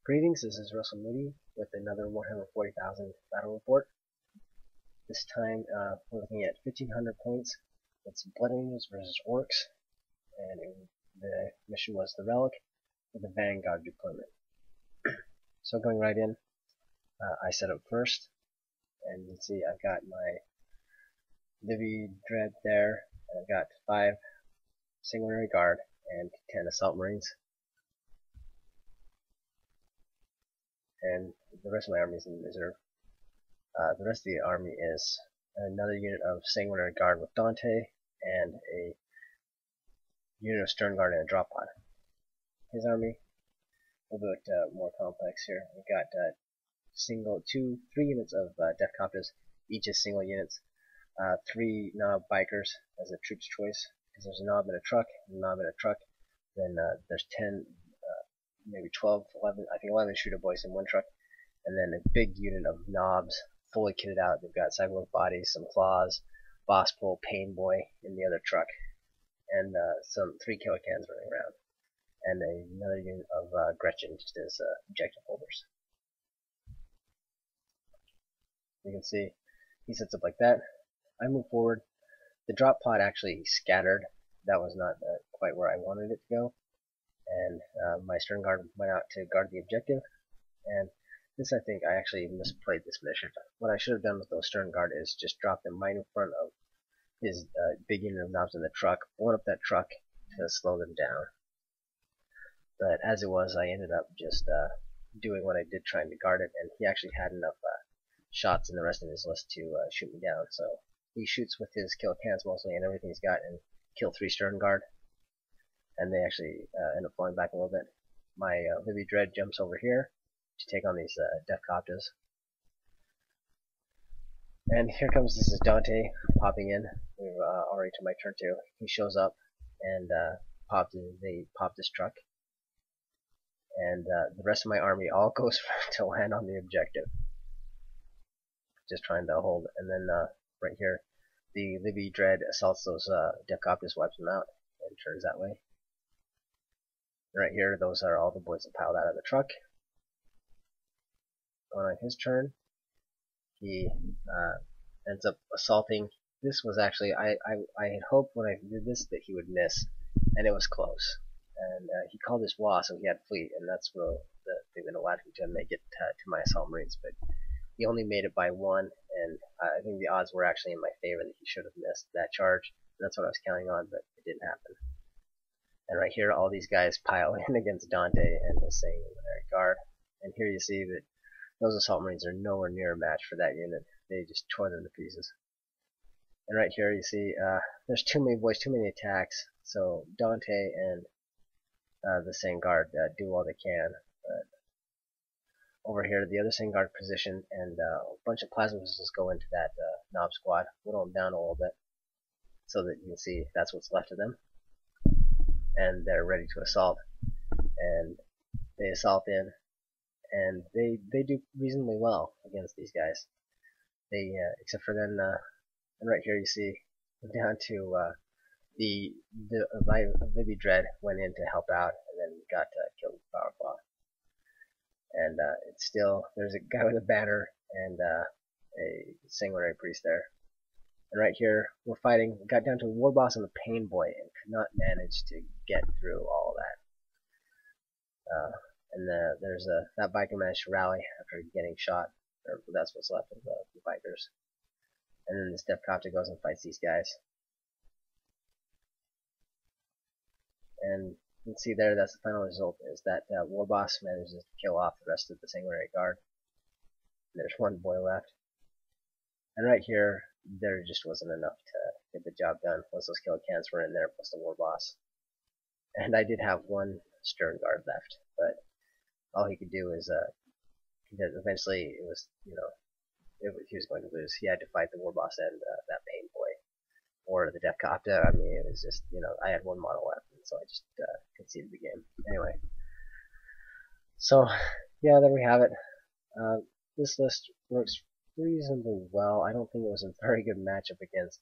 Greetings, this is Russell Moody with another Warhammer 40,000 battle report. This time we're looking at 1500 points. It's Blood Angels versus Orks, and the mission was the Relic with the Vanguard deployment. So going right in, I set up first, and you can see I've got my Livy Dread there, and I've got 5 Sanguinary Guard and 10 Assault Marines. And the rest of my army is in reserve. The rest of the army is another unit of Sanguinary Guard with Dante and a unit of Stern Guard and a drop pod. His army, a little bit more complex here. We've got 3 units of Death Copters, each is single units. 3 Knob Bikers as a troop's choice, because there's a Knob in a truck, then there's 10, maybe 12, 11, I think 11 shooter boys in one truck, and then a big unit of Knobs, fully kitted out. They've got cyborg bodies, some claws, boss pole, pain boy in the other truck, and some 3 killer cans running around, and another unit of Gretchen just as objective holders. You can see he sets up like that. I move forward. The drop pod actually scattered. That was not quite where I wanted it to go. And my Stern Guard went out to guard the objective, and this, I think, I actually misplayed this mission. What I should have done with those Stern Guard is just drop them right in front of his big unit of Knobs in the truck, blow up that truck to slow them down. But as it was, I ended up just doing what I did, trying to guard it, and he actually had enough shots in the rest of his list to shoot me down. So he shoots with his kill cans mostly and everything he's got, and kill 3 Stern Guard. And they actually end up falling back a little bit. My Livy Dread jumps over here to take on these Death Copters. And here comes, this is Dante popping in. We're already to my turn 2. He shows up and they pop this truck. And the rest of my army all goes to land on the objective. Just trying to hold. And then right here, the Livy Dread assaults those Death Copters, wipes them out, and turns that way. Right here, those are all the boys that piled out of the truck. On his turn, he ends up assaulting. This was actually, I had hoped when I did this that he would miss, and it was close. And he called this Wa, so he had fleet, and that's the thing that allowed him to make it to my Assault Marines. But he only made it by 1, and I think the odds were actually in my favor that he should have missed that charge. That's what I was counting on, but it didn't happen. And right here, all these guys pile in against Dante and his Sanguinary Guard. And here you see that those Assault Marines are nowhere near a match for that unit. They just tore them to pieces. And right here you see there's too many boys, too many attacks. So Dante and the Sanguard do all they can. But over here, the other Sanguard position, and a bunch of plasma missiles go into that Knob squad, whittle them down a little bit, so that you can see that's what's left of them. And they're ready to assault, and they assault in, and they do reasonably well against these guys. They except for then, and right here you see down to the Livy Dread went in to help out, and then got killed with Power Claw. And it's still, there's a guy with a banner and a Sanguinary Priest there. And right here, we're fighting. We got down to War Boss and the Pain Boy and could not manage to get through all of that. And there's that biker managed to rally after getting shot. Or that's what's left of the bikers. And then this Death Copter goes and fights these guys. And you can see there, that's the final result, is that War Boss manages to kill off the rest of the Sanguinary Guard. And there's 1 boy left. And right here, there just wasn't enough to get the job done once those kill cans were in there, plus the War Boss. And I did have 1 Stern Guard left, but all he could do is, eventually it was, he was going to lose. He had to fight the War Boss and that Pain Boy, or the Death Copter. I mean, it was just, I had 1 model left, and so I just conceded the game. Anyway, so yeah, there we have it. This list works reasonably well. I don't think it was a very good matchup against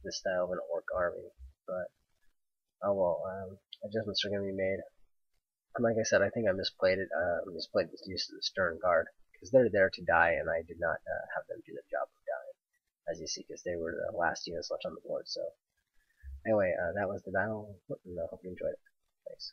this style of an Ork army, but oh well. Adjustments are going to be made. And like I said, I think I misplayed it. Misplayed the use of the Stern Guard because they're there to die, and I did not have them do the job of dying, as you see, because they were the last units left on the board. So anyway, that was the battle. I hope you enjoyed it. Thanks.